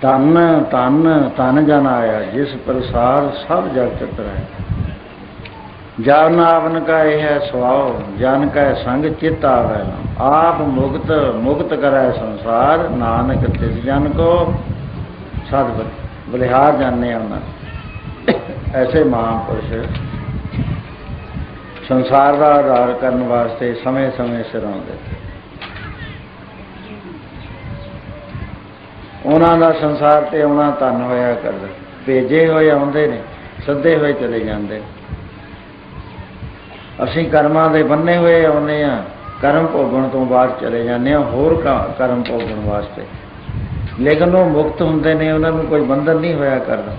धन धन धन जन आया जिस प्रसार सब जगत तराए। जन आवन का यह स्वभाव जन का संग चित आवे ना। आप मुक्त मुक्त करे संसार नानक तिस जन को सद बलिहार जाने उन्हें। ऐसे महापुरुष संसार का आधार करने वास्ते समय समय सिर आते। उन्हों का संसार ते आना धन होया करदा। भेजे हुए आते ने सदे हुए चले जाते। असीं कर्मां दे बन्ने हुए आने आ कर्म भोगण तो बाद चले जाने होर कर्म भोगण वास्ते। लेकिन वो मुक्त हुंदे ने उन्होंने कोई बंधन नहीं होया करदा।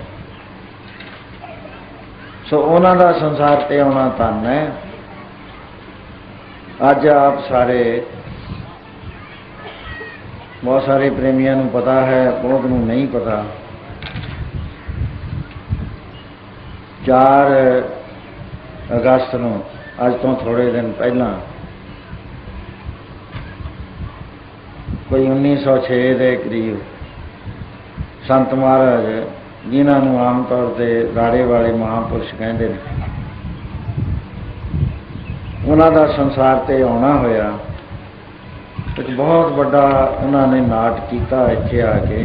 सो उन्हों का संसार ते आना धन है। अज आप सारे बहुत सारे प्रेमियों को पता है बहुत को नहीं पता। 4 अगस्त को अज तो थोड़े दिन पहला कोई 1906 के करीब संत महाराज जिन्होंने आम तौर पर राड़े वाले महापुरुष कहते हैं उन्होंने संसार ते आना होया। एक बहुत बड़ा उन्होंने नाट किया इत्थे आके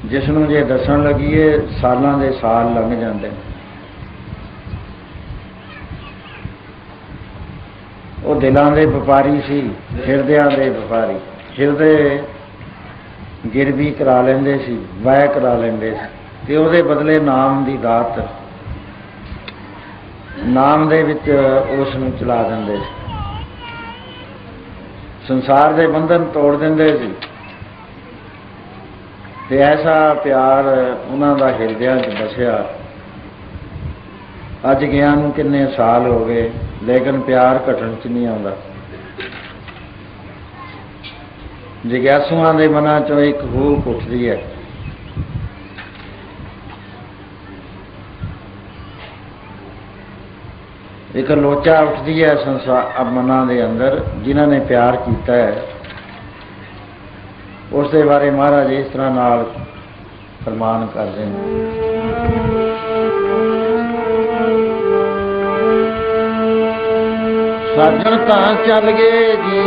जिसनों जे दसन लगिए सालों के साल लंघ जाते। वो दिलों के व्यापारी सी हिरदियां के व्यापारी। हिरदे गिरवी करा लेंदे सी वह करा लेंदे सी ते उहदे बदले नाम की दात नाम दे विच उसनूं चला देंदे सी। संसार के बंधन तोड़ देंदे सी ते ऐसा प्यार उन्हां दा हिरदियां च बसिया। अज गया नूं किन्ने साल हो गए लेकिन प्यार घटन च नहीं आउंदा। जिग्यासुआं दे मनां चों एक हूक उठदी है। एक लोचा उठती है संसार मनां दे अंदर जिन्होंने प्यार किया है। उसके बारे महाराज इस तरह नाल फरमान करते हैं। साजन तां चल गए जी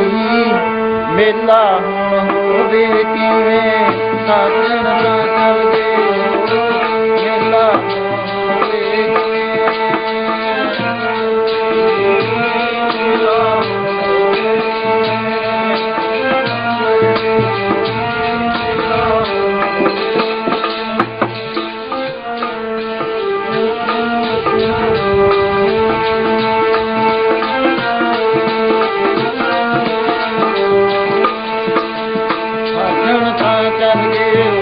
मेला हुण होवे किवें। साजन तां चल गए मेला चल गए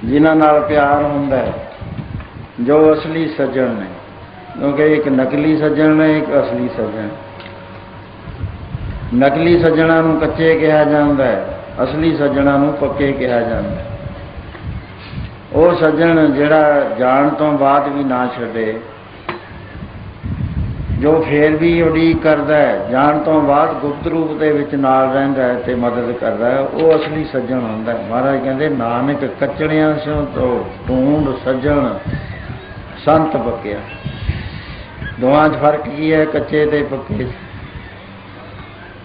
जिन्हां नाल प्यार हुंदा है, जो असली सज्जन ने, क्योंकि एक नकली सज्जन ने, एक असली सज्जन। नकली सज्जणा नूं कच्चे कहा जाता है, असली सज्जणा नूं पक्के कहा जाता है। वो सज्जन जिहड़ा जाण तो बाद भी ना छड्डे, जो फिर भी उड़ीक करता है, जाण तो बाद गुप्त रूप दे विच नाल रहिंदा है ते मदद करता है, वो असली सज्जन हुंदा है। महाराज कहंदे नानक कचड़ियां स्यों तो ढूंढ सज्जन संत पक्किया। दोवां 'च फर्क की है, कच्चे ते पक्के?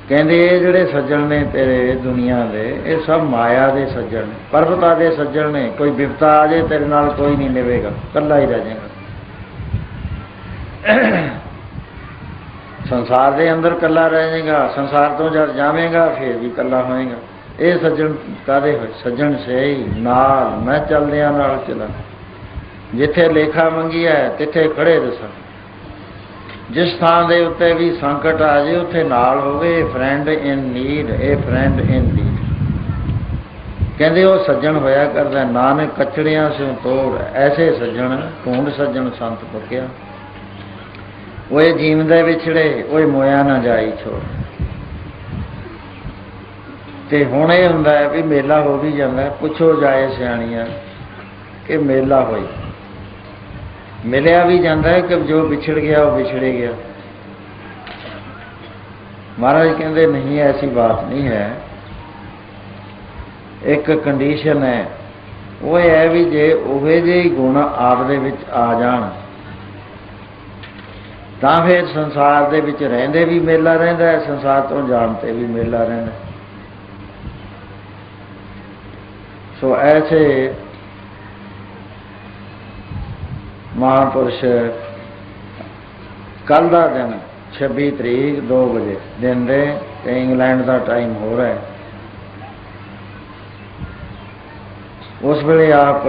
कहंदे ये जिहड़े सज्जन ने तेरे दुनिया दे, ये सब माया दे सज्जन ने, परबता दे सज्जन ने। कोई विपता आ जाए तेरे नाल कोई नहीं निभेगा, कल्ला ही रह जाएगा। संसार के अंदर कला रह जाएगा, संसार तो जब जावेगा फिर भी कला होएगा। ये सज्जन कादे होए? सज्जन सही नाल मैं चलदियां नाल चला, जिथे लेखा मंगी है तिथे खड़े दसा। जिस थां दे उत्ते भी संकट आ जाए उत्थे नाल होवे। Friend in need, A friend in need. कहंदे वो सज्जन होया करदा, नानक कचड़ियां से तोड़ ऐसे सज्जन ढूंढ सज्जन संत पक्या। वो जीवदे विछड़े, वो मोया ना जाई छोड़। ते हुण ये हुंदा है भी मेला हो भी जांदा है। पुछो जाए सियाणियां कि मेला होई, मिलिया भी जाता है कि जो बिछड़ गया वो बिछड़े गया। महाराज कहते नहीं, ऐसी बात नहीं है। एक कंडीशन है, वो है भी जे उहे जे गुण आप दे विच आ जाण तां फिर संसार दे विच रहिंदे भी मेला रहिंदा है, संसार तो जाणते भी मेला रहिंदा। सो ऐसे महापुरुष कल का दिन 26 तरीक 2 बजे दिन दे इंग्लैंड का टाइम हो रहा है। उस वेले आप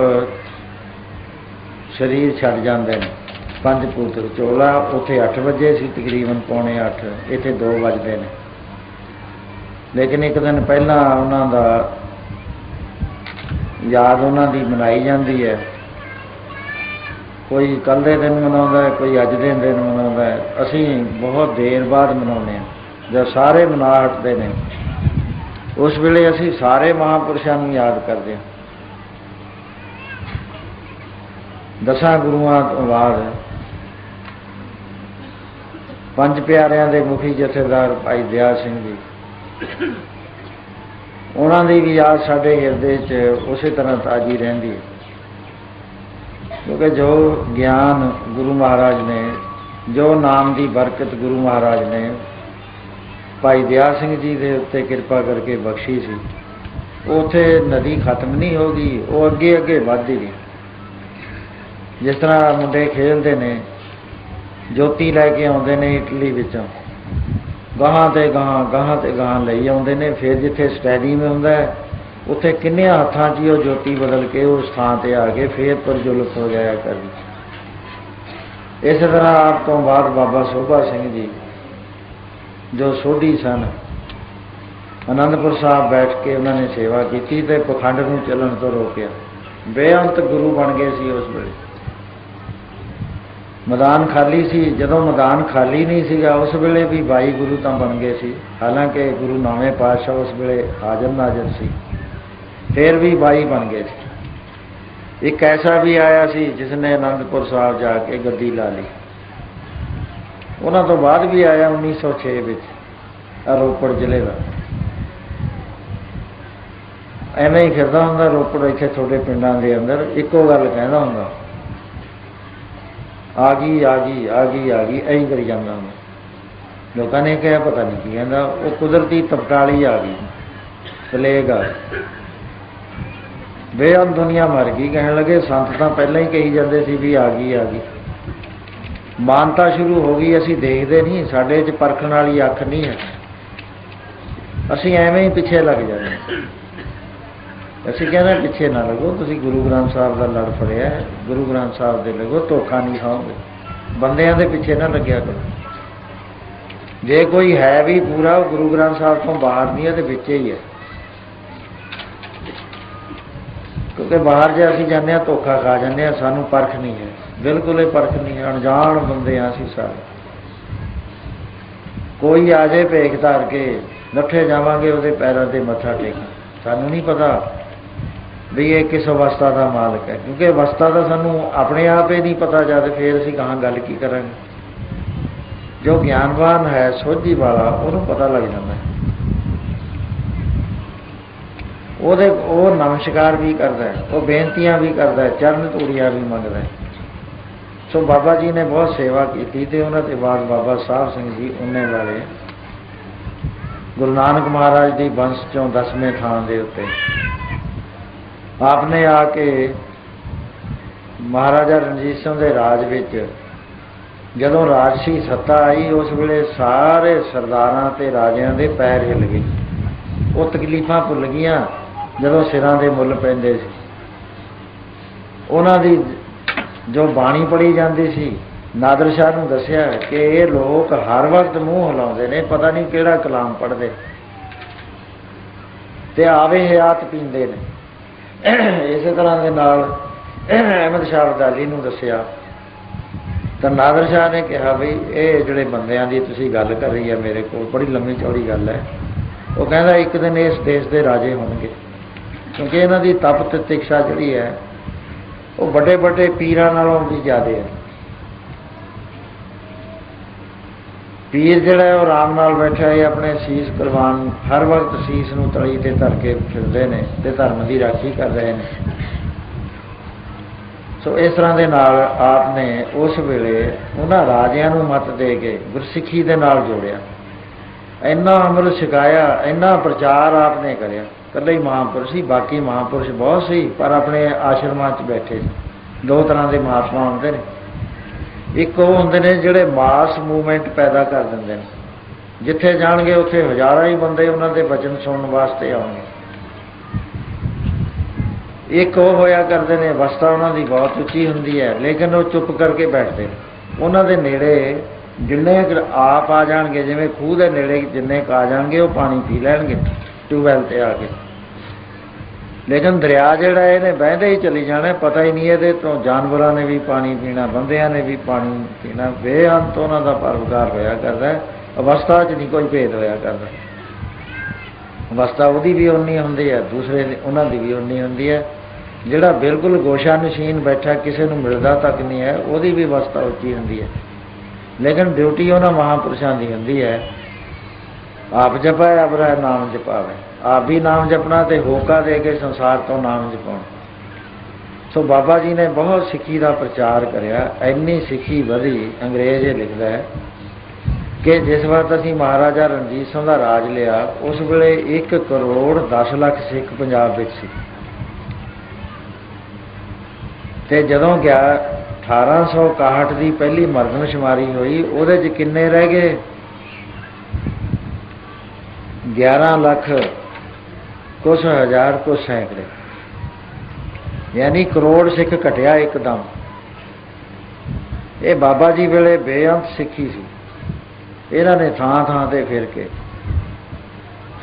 शरीर छड़ जाते हैं। पंज पुत्र चोला उत्थे 8 बजे सी, तकरीबन 7:45, इत्थे 2 बजते हैं। लेकिन एक दिन पहला उन्हां दा याद उन्हां दी मनाई जाती है। कोई कल दे दिन मनाउंदा है, कोई अज दे दिन मनाउंदा है। असीं बहुत देर बाद मनाउने हैं, जब सारे मना हटते हैं उस वेले असीं सारे महापुरुषां नूं याद करते हैं। 10 गुरुआं तो बाद 5 प्यारिਆਂ ਦੇ मुखी जथेदार भाई दया सिंह जी, उन्हां दी भी याद साडे हिरदे च उसे तरह ताजी रहिंदी है। क्योंकि जो ज्ञान गुरु महाराज ने, जो नाम की बरकत गुरु महाराज ने भाई दया सिंह जी के उत्ते कृपा करके बख्शी सी, उत्थे नदी खत्म नहीं होगी, वो अगे अगे बढ़ती गई। जिस तरह मुंडे खेलते ने, जोती लैके आते हैं इटली विचों, गाहां ते गाहां गाहां ते गाहां लई आउंदे ने। फिर जिथे स्टैडियम हुंदा है उत्थे किन्नियां हत्थां 'च वो जोती बदल के उस थां ते आके फिर प्रज्वलित हो जाया करदी। इस तरह आप तो बाद बाबा शोभा सिंह जी जो सोढ़ी सन, आनंदपुर साहब बैठ के उन्होंने सेवा की ते पखंड नूं चलन तो रोकिया। बेअंत गुरु बन गए सी उस वेले। मैदान खाली सी। जदों मैदान खाली नहीं सीगा उस वेले भी 22 गुरु तो बन गए सी। हालांकि गुरु नौवें पातशाह उस वेले हाजर नाजर सी, फिर भी 22 बन गए सी। एक ऐसा भी आया सी जिसने आनंदपुर साहब जाके गद्दी ला ली। उन्होंने तो बाद भी आया 1906 विच रोपड़ जिले का। एवें ही फिरदा हुंदा रोपड़ इत्थे छोटे पिंडां दे अंदर, इक्को गल कहंदा हुंदा, आ गई आ गई आ गई आ गई, ऐ करी जाता हूँ। लोगों ने कहा पता नहीं की कहता, वो कुदरती तपकाली आ गई, प्लेग आ गई, बेअंत दुनिया मर गई। कहने लगे संत तो पहले ही कही जाते सी भी आ गई आ गई। मानता शुरू हो गई, असी देखते नहीं, साढ़े च परखण वाली अख नहीं है, असी एवें ही पिछे लग जाते। ਅਸੀਂ ਕਹਿੰਦੇ ਪਿੱਛੇ ना लगो, ਤੁਸੀਂ गुरु ग्रंथ साहब का लड़ फड़िया, गुरु ग्रंथ साहब दे लगो, धोखा नहीं खाओगे। बंदियां दे पिछे ना लग्या करो। जे कोई है भी पूरा गुरु ग्रंथ साहब तो बाहर नहीं है तो विच ही है, क्योंकि बाहर जे असीं जाने धोखा खा जाने, सानू परख नहीं है, बिल्कुल ही परख नहीं है, अनजान बंदे असीं सारे। कोई आ जाए भेख धार के नट्ठे जावांगे उहदे पैरां ते मत्था टेकण, सानू नहीं पता भी ये किस अवस्था का मालिक है, क्योंकि अवस्था का सानू अपने आप ही नहीं पता, जद फिर असीं कहाँ गल की करांगे। जो ज्ञानवान है सोझी वाला उन्होंने पता लग जाता है, वो नमस्कार भी करता है, वो बेनतियां भी करता है, चरण तूड़ियां भी मंगता है। सो बाबा जी ने बहुत सेवा की थी। उन्होंने बाद बाबा साहब सिंह जी उन्ने वाले गुरु नानक महाराज की वंश चों 10वें थान के उत्ते आपने आके महाराजा रणजीत सिंह के राज विच जदों राजसी सत्ता आई, उस वेले सारे सरदारां ते राजियां दे पैर हिल गए। वो तकलीफां भुल गईयां जदों सिरां दे मुੱਲ पैंदे सी। उन्हां दी जो बाणी पढ़ी जाती सी, नादर शाह नूं दस्सिया कि ये लोग हर वक्त मूँह हिलाउंदे ने, पता नहीं किहड़ा कलाम पढ़दे ते आवे हयात पींदे ने। इस तरह के नाल अहमद शाह अब्दाली नूं दस्सिया तो नादर शाह ने कहा भी ये जिहड़े बंदियां दी तुसीं गल कर रही है मेरे को, बड़ी लंबी चौड़ी गल है। वो कहता एक दिन इस देश के राजे होणगे, क्योंकि इन्हां दी तप ते तिक्षा जिहड़ी है वो बड़े बड़े पीरां नालों भी ज़्यादा है। पीर जिहड़ा है वो आराम नाल बैठा है, अपने सीस कुर्बान हर वक्त सीस नूं तली ते धर के फिरदे ने ते धर्म की राखी कर रहे हैं। सो इस तरह के नाल आपने उस वेले उन्हां राजियां नूं मत दे के गुरसिੱਖੀ दे नाल जोड़िया, इन्ना अमृत छकाया, इन्ना प्रचार आपने करिया। कल्ले ही महापुरुष सी, बाकी महापुरुष बहुत सी, पर अपने आश्रमां च बैठे। दो तरह के महात्मा होंदे ने, एक वो होंदे ने जिहड़े मास मूवमेंट पैदा कर दिंदे ने, जिथे जाणगे उत्थे हज़ारां ही बंदे उन्हां दे वचन सुनन वास्ते आउणगे। एक वो होया करते हैं अवस्था उन्हां दी बहुत उच्ची हुंदी है, लेकिन वो चुप करके बैठते हैं। उन्हां दे नेड़े जिन्ने आप आ जाएंगे, जिवें खूह के नेड़े जिन्ने आ जाएंगे वो पानी पी लैणगे ट्यूबवैल ते आके, लेकिन दरिया जिहड़ा है इहने बहदे ही चली जाना, पता ही नहीं है तो जानवरों ने भी पानी पीना, बंदियां ने भी पानी पीना। बेअंत उन्हां दा परोपकार होया करदा है, अवस्था च नहीं कोई भेद होया करदा। अवस्था उहदी भी उन्नी हुंदी है, दूसरे उन्हां दी भी उन्नी हुंदी है। जिहड़ा बिल्कुल गोशा नशीन बैठा किसी नूं मिलदा तक नहीं है, उहदी भी अवस्था उच्ची हुंदी है, लेकिन ड्यूटी उन्हां महापुरुषां दी हुंदी है। आप जपाए अब रह नाम जपावे, आप भी नाम जपना ते होका दे के संसार तो नाम जपाउणा। सो बाबा जी ने बहुत सिੱਖੀ का प्रचार करिया, इन्नी सिੱਖੀ वधी। अंग्रेज ये लिखता है कि जिस वक्त असीं महाराजा रणजीत सिंह का राज लिया, उस वेले 1 करोड़ 10 लाख सिੱਖ पंजाब विच सी, ते जदों गया 1861 की पहली मरदमशुमारी हुई, उहदे च किन्ने रह गए? 11 लाख कुछ हज़ार कुछ सैकड़े, यानी करोड़ सिख घटिया एकदम। ये बाबा जी वेले बेअंत सिੱਖੀ सी। इन्हां ने थां थां ते फिर के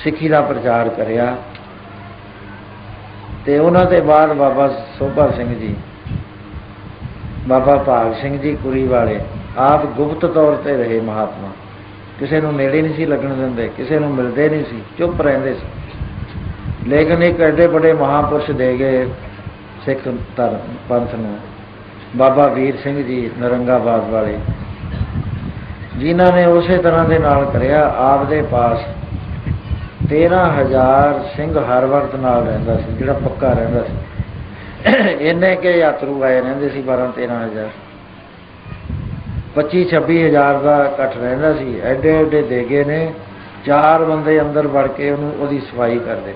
सिੱਖੀ का प्रचार करिया। ते उन्हां दे बाद बाबा सोभा सिंह जी बाबा भाग सिंह जी कुरी वाले आप गुप्त तौर पर रहे महात्मा, किसी को नेड़े नहीं सी लगन देंदे, किसी को मिलते नहीं सी, चुप रहंदे सी। लेकिन एक एडे बड़े महापुरुष दे गए सिख धर्म पंथ नूं, बाबा वीर सिंह जी नरंगाबाद वाले, जिन्हों ने उस तरह के नाल करिया। आपदे पास 13,000 सिंह हर वक्त नाल रहिंदा सी, जिहड़ा पक्का रहिंदा सी। इन्ने के यात्रु आए रहिंदे सी, 12-13,000, 25-26,000 का इकट्ठ रहिंदा सी। एडे एडे देगे ने 4 बंदे अंदर वड़ के उहदी सफाई करदे।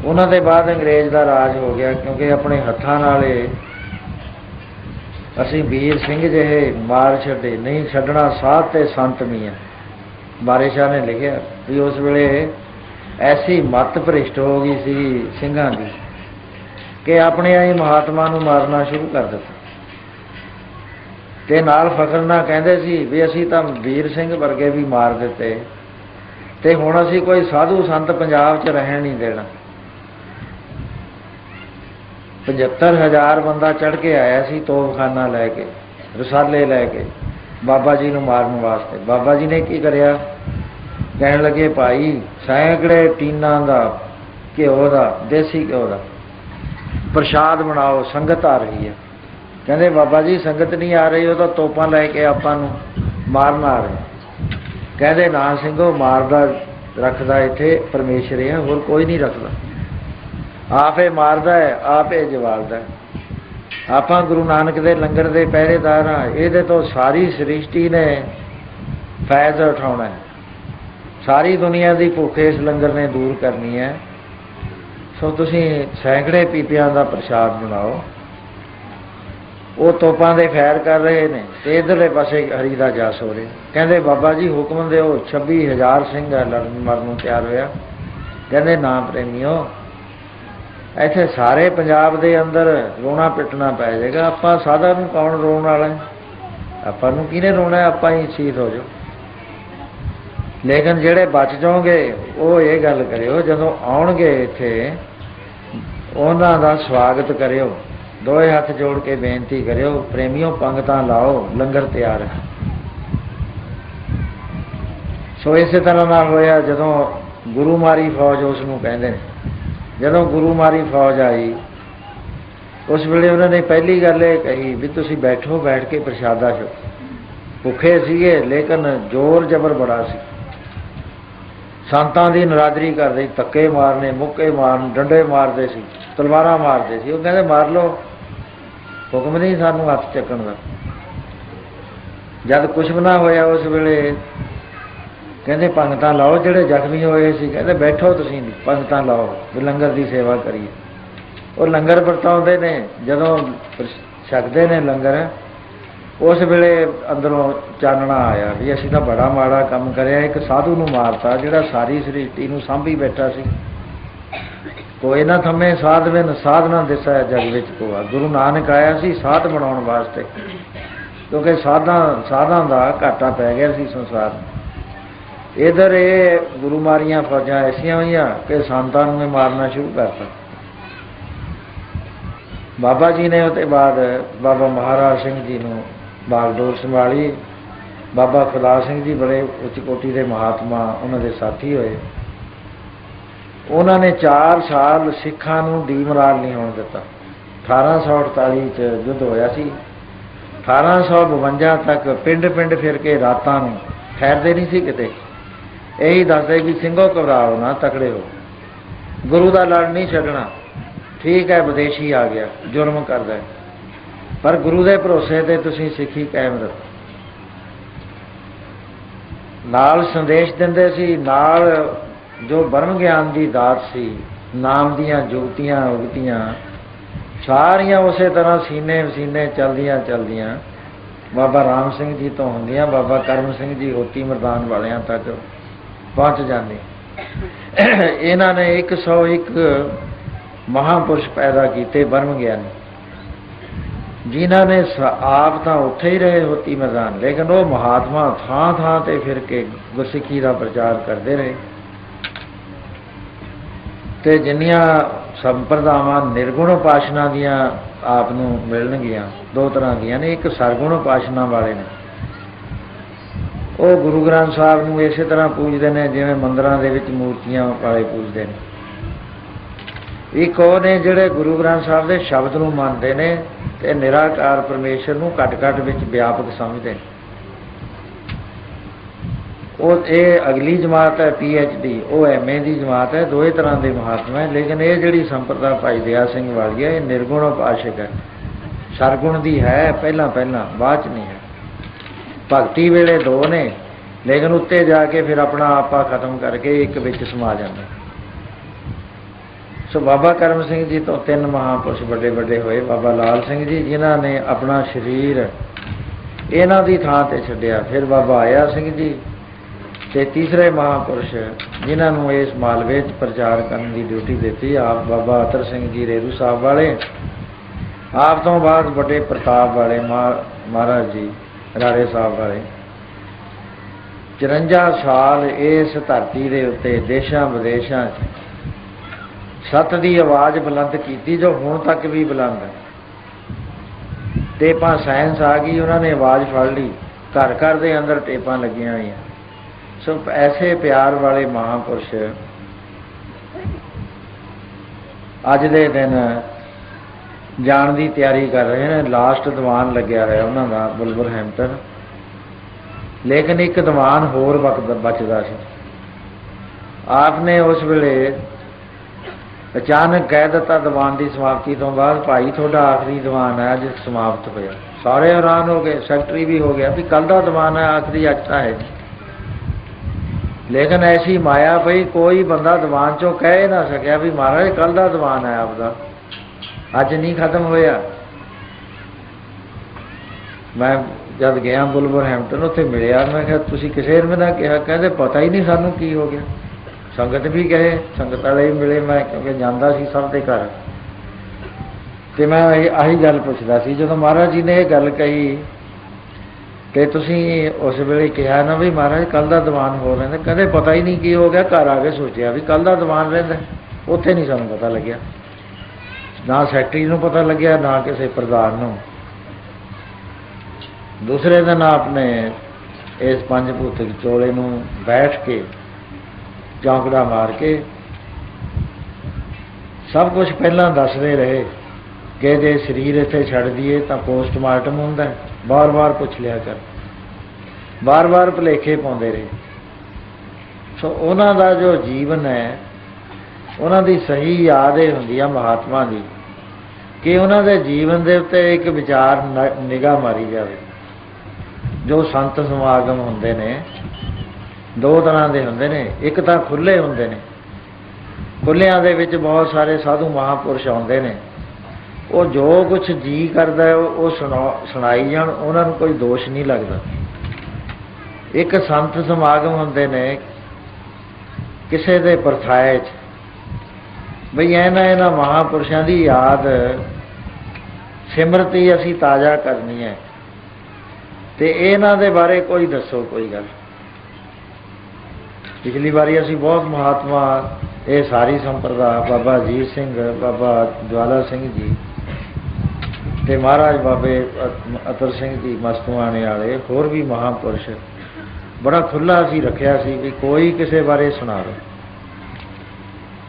उन्हां दे बाद अंग्रेज़ का राज हो गया, क्योंकि अपने हत्थां नाल असीं वीर सिंह जिहे मार छड्डे, नहीं छड्डना साध ते संत मीआं। बारे शाह ने लिखिया भी उस वेले ऐसी मत भ्रिष्ट हो गई सी सिंघां दी कि अपने ही महात्मा नूं मारना शुरू कर दिता। ते नाल फखर नाल कहंदे सी भी असीं तां वीर सिंह वर्गे भी मार दिते, ते हुण असीं कोई साधु संत पंजाब च रहण नहीं देना। 75,000 बंदा चढ़ के आया सी, तोपखाना लैके, रसाले लैके बाबा जी नूं मारन वास्ते। बाबा जी ने की करिया, कहण लगे भाई सैकड़े टीना दा घिओ दा, देसी घिओ दा प्रशाद बनाओ, संगत आ रही है। कहंदे बाबा जी संगत नहीं आ रही, वो तो तोपां लैके आपां नूं मारन आ रहे। कहंदे ना सिंघो, मारदा रखदा इत्थे परमेश्वर है, होर कोई नहीं रखदा, आपे मारदा है, आपे जवालदा है। आपां गुरु नानक दे लंगर दे पहरेदार हाँ, इहदे तो सारी सृष्टि ने फैज़ उठाउणा है, सारी दुनिया की भुख इस लंगर ने दूर करनी है। सो तुसीं सैकड़े पीपियां दा प्रशाद बनाओ। वो तोपां दे फैर कर रहे ने ते इधरले पासे हरी दा जस हो रहा। कहंदे बाबा जी हुक्म दिओ, 26,000 सिंह लड़न मरन नूं तैयार होया। कहंदे ना प्रेमियो, ਇੱਥੇ ਸਾਰੇ ਪੰਜਾਬ ਦੇ ਅੰਦਰ ਰੋਣਾ ਪਿੱਟਣਾ ਪੈ ਜਾਏਗਾ। ਆਪਾਂ ਸਾਧਾ ਨੂੰ ਕੌਣ ਰੋਣ ਵਾਲਾ ਹੈ, ਆਪਾਂ ਨੂੰ ਕਿਹਨੇ ਰੋਣਾ, ਆਪਾਂ ਹੀ ਸ਼ਹੀਦ ਹੋ ਜਾਓ। ਲੇਕਿਨ ਜਿਹੜੇ ਬਚ ਜਾਓਗੇ ਉਹ ਇਹ ਗੱਲ ਕਰਿਓ, ਜਦੋਂ ਆਉਣਗੇ ਇੱਥੇ ਉਹਨਾਂ ਦਾ ਸਵਾਗਤ ਕਰਿਓ, ਦੋਏ ਹੱਥ ਜੋੜ ਕੇ ਬੇਨਤੀ ਕਰਿਓ, ਪ੍ਰੇਮੀਓ ਪੰਗਤਾਂ ਲਾਓ, ਲੰਗਰ ਤਿਆਰ ਹੈ। ਸੋ ਇਸੇ ਤਰ੍ਹਾਂ ਨਾਲ ਹੋਇਆ ਜਦੋਂ ਗੁਰੂ ਮਾਰੀ ਫੌਜ ਉਸ ਨੂੰ ਕਹਿੰਦੇ ਨੇ। ਜਦੋਂ ਗੁਰੂ ਮਾਰੀ ਫੌਜ ਆਈ ਉਸ ਵੇਲੇ ਉਹਨਾਂ ਨੇ ਪਹਿਲੀ ਗੱਲ ਇਹ ਕਹੀ ਵੀ ਤੁਸੀਂ ਬੈਠੋ, ਬੈਠ ਕੇ ਪ੍ਰਸ਼ਾਦਾ ਛਕੋ। ਭੁੱਖੇ ਸੀਗੇ ਲੇਕਿਨ ਜ਼ੋਰ ਜ਼ਬਰ ਬੜਾ ਸੀ। ਸੰਤਾਂ ਦੀ ਨਰਾਦਰੀ ਕਰਦੇ, ਧੱਕੇ ਮਾਰਨੇ, ਮੁੱਕੇ ਮਾਰਨ, ਡੰਡੇ ਮਾਰਦੇ ਸੀ, ਤਲਵਾਰਾਂ ਮਾਰਦੇ ਸੀ। ਉਹ ਕਹਿੰਦੇ ਮਾਰ ਲਓ, ਹੁਕਮ ਨਹੀਂ ਸਾਨੂੰ ਹੱਥ ਚੱਕਣ ਦਾ। ਜਦ ਕੁਛ ਵੀ ਨਾ ਹੋਇਆ ਉਸ ਵੇਲੇ ਕਹਿੰਦੇ ਪੰਗਤਾਂ ਲਾਓ, ਜਿਹੜੇ ਜ਼ਖਮੀ ਹੋਏ ਸੀ ਕਹਿੰਦੇ ਬੈਠੋ ਤੁਸੀਂ ਪੰਗਤਾਂ ਲਾਓ ਵੀ ਲੰਗਰ ਦੀ ਸੇਵਾ ਕਰੀਏ। ਉਹ ਲੰਗਰ ਵਰਤਾਉਂਦੇ ਨੇ, ਜਦੋਂ ਛਕਦੇ ਨੇ ਲੰਗਰ ਉਸ ਵੇਲੇ ਅੰਦਰੋਂ ਚਾਨਣਾ ਆਇਆ ਵੀ ਅਸੀਂ ਤਾਂ ਬੜਾ ਮਾੜਾ ਕੰਮ ਕਰਿਆ, ਇੱਕ ਸਾਧੂ ਨੂੰ ਮਾਰਤਾ ਜਿਹੜਾ ਸਾਰੀ ਸ੍ਰਿਸ਼ਟੀ ਨੂੰ ਸਾਂਭੀ ਬੈਠਾ ਸੀ। ਕੋਈ ਨਾ ਥੰਮੇ ਸਾਧ ਬਿਨ ਸਾਧ ਨਾ ਦਿਸੈ ਜਗ ਵਿੱਚ ਕੋਆ। ਗੁਰੂ ਨਾਨਕ ਆਇਆ ਸੀ ਸਾਧ ਬਣਾਉਣ ਵਾਸਤੇ, ਕਿਉਂਕਿ ਸਾਧਾਂ ਦਾ ਘਾਟਾ ਪੈ ਗਿਆ ਸੀ ਸੰਸਾਰ। इधर ये गुरु मारियां फौजां ऐसियां हुई कि संतां नूं मारना शुरू करता। बाबा जी ने उसके बाद बाबा महाराज सिंह जी नूं बागडोर संभाली। बाबा खुदा सिंह जी बड़े उच्च कोटि के महात्मा, उन्होंने साथी होए। उन्होंने 4 साल सिखां नूं डीमराल नहीं होण दिता। 1848 च युद्ध होया सी। 1852 तक पिंड पिंड फिर के रातां नूं ठहरदे नहीं सी किते। यही दसदे भी ਸਿੰਘੋ घबराओ ना, तकड़े हो, गुरु का लड़ नहीं छड्डना। ठीक है विदेशी आ गया जुर्म करदा है, पर गुरु के भरोसे ते तुसीं सिੱਖੀ कायम रखो। नाल संदेश दिंदे सी, नाल जो ब्रह्म ज्ञान की दात सी, नाम दीयां जुगतियां उगतियां सारियां उस तरह सीने वसीने चलदियां चलदियां बाबा राम सिंह जी तो होंदियां बाबा करम सिंह जी होती मरदान वालियां तक पहुँच जाते। इन्हों ने 101 महापुरुष पैदा किए ब्रह्म ज्ञानी, जिन्हों ने आप तो उत्थे ही रहे होती मैदान, लेकिन वो महात्मा थां थां ते फिर के गुरसिੱਖੀ का प्रचार करते रहे। तो जिन्नियां संप्रदावां निर्गुण उपासना दियां ਆਪ ਨੂੰ ਮਿਲਣਗੀਆਂ। ਦੋ ਤਰ੍ਹਾਂ ਦੀਆਂ ਨੇ, ਇੱਕ ਸਰਗੁਣ ਉਪਾਸਨਾ ਵਾਲੇ ਨੇ, ਉਹ ਗੁਰੂ ਗ੍ਰੰਥ ਸਾਹਿਬ ਨੂੰ ਇਸੇ ਤਰ੍ਹਾਂ ਪੂਜਦੇ ਨੇ ਜਿਵੇਂ ਮੰਦਰਾਂ ਦੇ ਵਿੱਚ ਮੂਰਤੀਆਂ ਵਾਲੇ ਪੂਜਦੇ ਨੇ। ਇੱਕ ਉਹ ਨੇ ਜਿਹੜੇ ਗੁਰੂ ਗ੍ਰੰਥ ਸਾਹਿਬ ਦੇ ਸ਼ਬਦ ਨੂੰ ਮੰਨਦੇ ਨੇ ਤੇ ਨਿਰਾਕਾਰ ਪਰਮੇਸ਼ਰ ਨੂੰ ਘੱਟ ਵਿੱਚ ਵਿਆਪਕ ਸਮਝਦੇ ਨੇ। ਉਹ ਇਹ ਅਗਲੀ ਜਮਾਤ ਹੈ PhD, ਉਹ MA ਦੀ ਜਮਾਤ ਹੈ। ਦੋਏ ਤਰ੍ਹਾਂ ਦੇ ਮਹਾਤਮਾ ਹੈ, ਲੇਕਿਨ ਇਹ ਜਿਹੜੀ ਸੰਪਰਦਾ ਭਾਈ ਦਇਆ ਸਿੰਘ ਵਾਲੀ ਹੈ, ਇਹ ਨਿਰਗੁਣ ਉਪਾਸ਼ਕ ਹੈ। ਸਰਗੁਣ ਦੀ ਹੈ ਪਹਿਲਾਂ, ਬਾਅਦ 'ਚ ਨਹੀਂ ਹੈ। ਭਗਤੀ ਵੇਲੇ ਦੋ ਨੇ, ਲੇਕਿਨ ਉੱਤੇ ਜਾ ਕੇ ਫਿਰ ਆਪਣਾ ਆਪਾ ਖਤਮ ਕਰਕੇ ਇੱਕ ਵਿੱਚ ਸਮਾ ਜਾਂਦੇ। ਸੋ ਬਾਬਾ ਕਰਮ ਸਿੰਘ ਜੀ ਤੋਂ ਤਿੰਨ ਮਹਾਂਪੁਰਸ਼ ਵੱਡੇ ਹੋਏ। ਬਾਬਾ ਲਾਲ ਸਿੰਘ ਜੀ ਜਿਨ੍ਹਾਂ ਨੇ ਆਪਣਾ ਸਰੀਰ ਇਹਨਾਂ ਦੀ ਥਾਂ 'ਤੇ ਛੱਡਿਆ, ਫਿਰ ਬਾਬਾ ਆਇਆ ਸਿੰਘ ਜੀ, ਤੇ ਤੀਸਰੇ ਮਹਾਂਪੁਰਸ਼ ਜਿਨ੍ਹਾਂ ਨੂੰ ਇਸ ਮਾਲਵੇ 'ਚ ਪ੍ਰਚਾਰ ਕਰਨ ਦੀ ਡਿਊਟੀ ਦਿੱਤੀ, ਆਪ ਬਾਬਾ ਅਤਰ ਸਿੰਘ ਜੀ ਰੇਰੂ ਸਾਹਿਬ ਵਾਲੇ। ਆਪ ਤੋਂ ਬਾਅਦ ਵੱਡੇ ਪ੍ਰਤਾਪ ਵਾਲੇ ਮਹਾਰਾਜ ਜੀ ਰਾੜੇ ਸਾਹਿਬ ਵਾਲੇ। 54 ਸਾਲ ਇਸ ਧਰਤੀ ਦੇ ਉੱਤੇ ਦੇਸ਼ਾਂ ਵਿਦੇਸ਼ਾਂ 'ਚ ਸੱਤ ਦੀ ਆਵਾਜ਼ ਬੁਲੰਦ ਕੀਤੀ, ਜੋ ਹੁਣ ਤੱਕ ਵੀ ਬੁਲੰਦ ਹੈ। ਟੇਪਾਂ ਸਾਇੰਸ ਆ ਗਈ, ਉਹਨਾਂ ਨੇ ਆਵਾਜ਼ ਫੜ ਲਈ, ਘਰ ਦੇ ਅੰਦਰ ਟੇਪਾਂ ਲੱਗੀਆਂ ਹੋਈਆਂ। ਸੋ ਐਸੇ ਪਿਆਰ ਵਾਲੇ ਮਹਾਂਪੁਰਸ਼ ਅੱਜ ਦੇ ਦਿਨ ਜਾਣ ਦੀ ਤਿਆਰੀ ਕਰ ਰਹੇ ਨੇ। ਲਾਸਟ ਦੀਵਾਨ ਲੱਗਿਆ ਹੋਇਆ ਉਹਨਾਂ ਦਾ ਵੁਲਵਰਹੈਂਪਟਨ, ਲੇਕਿਨ ਇੱਕ ਦੀਵਾਨ ਹੋਰ ਵਕਤ ਬਚਦਾ ਸੀ। ਆਪ ਨੇ ਉਸ ਵੇਲੇ ਅਚਾਨਕ ਕਹਿ ਦਿੱਤਾ ਦੀਵਾਨ ਦੀ ਸਮਾਪਤੀ ਤੋਂ ਬਾਅਦ, ਭਾਈ ਤੁਹਾਡਾ ਆਖਰੀ ਦੀਵਾਨ ਹੈ, ਅੱਜ ਸਮਾਪਤ ਹੋਇਆ। ਸਾਰੇ ਹੈਰਾਨ ਹੋ ਗਏ, ਸੈਕਟਰੀ ਵੀ ਹੋ ਗਿਆ ਵੀ ਕੱਲ੍ਹ ਦਾ ਦੀਵਾਨ ਹੈ, ਆਖਰੀ ਅੱਜ ਤਾਂ ਹੈ। ਲੇਕਿਨ ਐਸੀ ਮਾਇਆ ਪਈ, ਕੋਈ ਬੰਦਾ ਦੀਵਾਨ 'ਚੋਂ ਕਹਿ ਨਾ ਸਕਿਆ ਵੀ ਮਹਾਰਾਜ ਕੱਲ੍ਹ ਦਾ ਦੀਵਾਨ ਹੈ ਆਪਦਾ, ਅੱਜ ਨਹੀਂ ਖਤਮ ਹੋਇਆ। ਮੈਂ ਜਦ ਗਿਆ ਵੁਲਵਰਹੈਂਪਟਨ, ਉੱਥੇ ਮਿਲਿਆ, ਮੈਂ ਕਿਹਾ ਤੁਸੀਂ ਕਿਸੇ ਨੇ ਨਾ ਕਿਹਾ? ਕਹਿੰਦੇ ਪਤਾ ਹੀ ਨਹੀਂ ਸਾਨੂੰ ਕੀ ਹੋ ਗਿਆ। ਸੰਗਤ ਵੀ ਕਹੇ, ਸੰਗਤ ਵਾਲੇ ਵੀ ਮਿਲੇ, ਮੈਂ ਕਿਉਂਕਿ ਜਾਂਦਾ ਸੀ ਸਭ ਦੇ ਘਰ, ਤੇ ਮੈਂ ਆਹੀ ਗੱਲ ਪੁੱਛਦਾ ਸੀ ਜਦੋਂ ਮਹਾਰਾਜ ਜੀ ਨੇ ਇਹ ਗੱਲ ਕਹੀ ਤੇ ਤੁਸੀਂ ਉਸ ਵੇਲੇ ਕਿਹਾ ਨਾ ਵੀ ਮਹਾਰਾਜ ਕੱਲ੍ਹ ਦਾ ਦੀਵਾਨ ਹੋ ਰਹਿੰਦਾ। ਕਹਿੰਦੇ ਪਤਾ ਹੀ ਨਹੀਂ ਕੀ ਹੋ ਗਿਆ, ਘਰ ਆ ਕੇ ਸੋਚਿਆ ਵੀ ਕੱਲ੍ਹ ਦਾ ਦੀਵਾਨ ਰਹਿੰਦਾ। ਉੱਥੇ ਨਹੀਂ ਸਾਨੂੰ ਪਤਾ ਲੱਗਿਆ, ਨਾ ਸੈਕਟਰੀ ਨੂੰ ਪਤਾ ਲੱਗਿਆ, ਨਾ ਕਿਸੇ ਪ੍ਰਧਾਨ ਨੂੰ। ਦੂਸਰੇ ਦਿਨ ਆਪਨੇ ਇਸ ਪੰਜ ਭੂਤਕ ਚੋਲੇ ਨੂੰ ਬੈਠ ਕੇ ਚੌਂਕੜਾ ਮਾਰ ਕੇ ਸਭ ਕੁਝ ਪਹਿਲਾਂ ਦੱਸਦੇ ਰਹੇ ਕਿ ਜੇ ਸਰੀਰ ਇੱਥੇ ਛੱਡ ਦਈਏ ਤਾਂ ਪੋਸਟਮਾਰਟਮ ਹੁੰਦਾ। ਬਾਰ ਪੁੱਛ ਲਿਆ ਕਰ, ਬਾਰ ਭੁਲੇਖੇ ਪਾਉਂਦੇ ਰਹੇ। ਸੋ ਉਹਨਾਂ ਦਾ ਜੋ ਜੀਵਨ ਹੈ, ਉਹਨਾਂ ਦੀ ਸਹੀ ਯਾਦ ਇਹ ਹੁੰਦੀ ਆ ਮਹਾਤਮਾ ਦੀ ਕਿ ਉਹਨਾਂ ਦੇ ਜੀਵਨ ਦੇ ਉੱਤੇ ਇੱਕ ਵਿਚਾਰ ਨਿਗਾਹ ਮਾਰੀ ਜਾਵੇ। ਜੋ ਸੰਤ ਸਮਾਗਮ ਹੁੰਦੇ ਨੇ ਦੋ ਤਰ੍ਹਾਂ ਦੇ ਹੁੰਦੇ ਨੇ, ਇੱਕ ਤਾਂ ਖੁੱਲ੍ਹੇ ਹੁੰਦੇ ਨੇ, ਖੁੱਲ੍ਹਿਆਂ ਦੇ ਵਿੱਚ ਬਹੁਤ ਸਾਰੇ ਸਾਧੂ ਮਹਾਂਪੁਰਸ਼ ਆਉਂਦੇ ਨੇ, ਉਹ ਜੋ ਕੁਛ ਜੀ ਕਰਦਾ ਉਹ ਸੁਣਾਈ ਜਾਣ, ਉਹਨਾਂ ਨੂੰ ਕੋਈ ਦੋਸ਼ ਨਹੀਂ ਲੱਗਦਾ। ਇੱਕ ਸੰਤ ਸਮਾਗਮ ਹੁੰਦੇ ਨੇ ਕਿਸੇ ਦੇ ਪਰਥਾਏ 'ਚ, ਬਈ ਇਹਨਾਂ ਮਹਾਂਪੁਰਸ਼ਾਂ ਦੀ ਯਾਦ ਸਿਮਰਤੀ ਅਸੀਂ ਤਾਜ਼ਾ ਕਰਨੀ ਹੈ ਤੇ ਇਹਨਾਂ ਦੇ ਬਾਰੇ ਕੋਈ ਦੱਸੋ ਕੋਈ ਗੱਲ। ਪਿਛਲੀ ਵਾਰੀ ਅਸੀਂ ਬਹੁਤ ਮਹਾਤਮਾ, ਇਹ ਸਾਰੀ ਸੰਪਰਦਾ, ਬਾਬਾ ਅਜੀਤ ਸਿੰਘ, ਬਾਬਾ ਜਵਾਲਾ ਸਿੰਘ ਜੀ ਤੇ ਮਹਾਰਾਜ ਬਾਬੇ ਅਤਰ ਸਿੰਘ ਜੀ ਮਸਤੂਆਣੇ ਵਾਲੇ, ਹੋਰ ਵੀ ਮਹਾਂਪੁਰਸ਼, ਬੜਾ ਖੁੱਲ੍ਹਾ ਅਸੀਂ ਰੱਖਿਆ ਸੀ ਵੀ ਕੋਈ ਕਿਸੇ ਬਾਰੇ ਸੁਣਾਵੇ।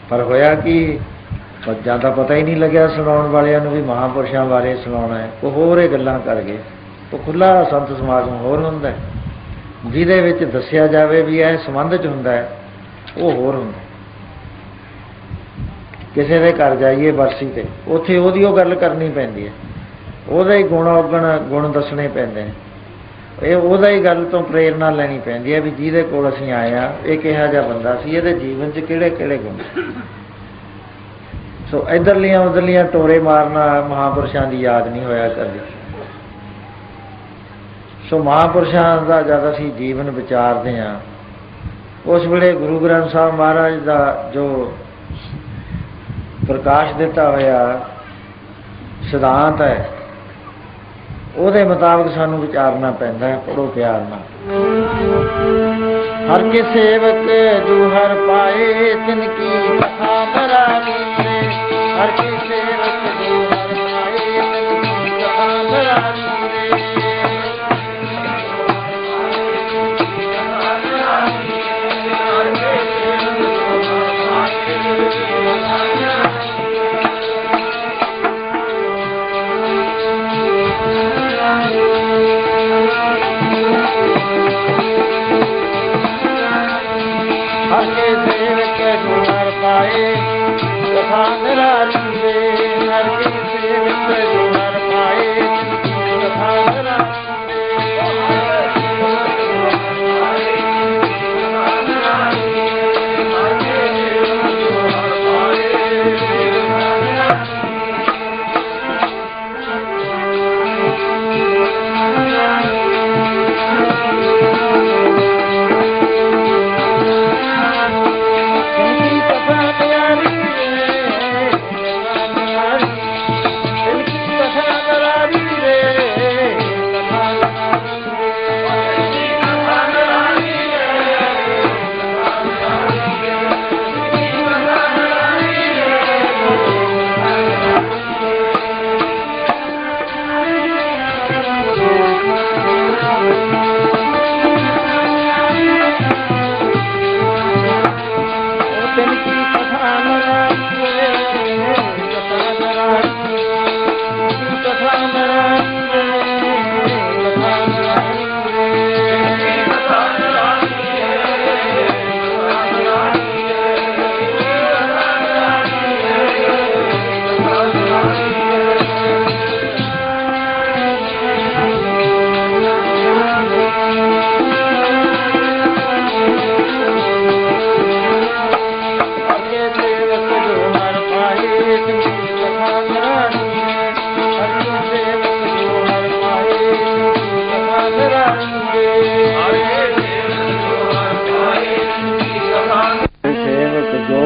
ਪਰ ਹੋਇਆ ਕਿ ਜਾਂ ਤਾਂ ਪਤਾ ਹੀ ਨਹੀਂ ਲੱਗਿਆ ਸੁਣਾਉਣ ਵਾਲਿਆਂ ਨੂੰ ਵੀ ਮਹਾਂਪੁਰਸ਼ਾਂ ਬਾਰੇ ਸੁਣਾਉਣਾ ਹੈ, ਉਹ ਹੋਰ ਇਹ ਗੱਲਾਂ ਕਰ ਗਏ। ਉਹ ਖੁੱਲ੍ਹਾ ਸੰਤ ਸਮਾਗਮ ਹੋਰ ਹੁੰਦਾ, ਜਿਹਦੇ ਵਿੱਚ ਦੱਸਿਆ ਜਾਵੇ ਵੀ ਇਹ ਸੰਬੰਧ 'ਚ ਹੁੰਦਾ ਹੈ, ਉਹ ਹੋਰ ਹੁੰਦਾ। ਕਿਸੇ ਦੇ ਘਰ ਜਾਈਏ ਬਰਸੀ 'ਤੇ, ਉੱਥੇ ਉਹਦੀ ਉਹ ਗੱਲ ਕਰਨੀ ਪੈਂਦੀ ਹੈ, ਉਹਦਾ ਹੀ ਗੁਣ ਦੱਸਣੇ ਪੈਂਦੇ ਨੇ, ਇਹ ਉਹਦਾ ਹੀ ਗੱਲ ਤੋਂ ਪ੍ਰੇਰਨਾ ਲੈਣੀ ਪੈਂਦੀ ਹੈ ਵੀ ਜਿਹਦੇ ਕੋਲ ਅਸੀਂ ਆਏ ਹਾਂ ਇਹ ਕਿਹਾ ਜਿਹਾ ਬੰਦਾ ਸੀ, ਇਹਦੇ ਜੀਵਨ 'ਚ ਕਿਹੜੇ ਗੁਣ। ਸੋ ਇੱਧਰਲੀਆਂ ਉੱਧਰਲੀਆਂ ਟੋਰੇ ਮਾਰਨਾ ਮਹਾਂਪੁਰਸ਼ਾਂ ਦੀ ਯਾਦ ਨਹੀਂ ਹੋਇਆ ਕਰਦੀ। ਸੋ ਮਹਾਂਪੁਰਸ਼ਾਂ ਦਾ ਜਦ ਅਸੀਂ ਜੀਵਨ ਵਿਚਾਰਦੇ ਹਾਂ, ਉਸ ਵੇਲੇ ਗੁਰੂ ਗ੍ਰੰਥ ਸਾਹਿਬ ਮਹਾਰਾਜ ਦਾ ਜੋ ਪ੍ਰਕਾਸ਼ ਦਿੱਤਾ ਹੋਇਆ ਸਿਧਾਂਤ ਹੈ, ਉਹਦੇ ਮੁਤਾਬਕ ਸਾਨੂੰ ਵਿਚਾਰਨਾ ਪੈਂਦਾ ਹੈ। ਪੜ੍ਹੋ ਪਿਆਰ ਨਾਲ। ਹਰ ਕੇ ਸੇਵਕ ਜੋ ਹਰ ਪਾਏ ਤਿਨ ਕੀ ਕਥਾ ਬਰਾਬਰ, ਹਰ ਕੇ ਸੇਵਕ ਜੋ ਹਰ ਪਾਏ जो हर पाए कथा निराली रे, हर के सेवक जो हर पाए कथा निराली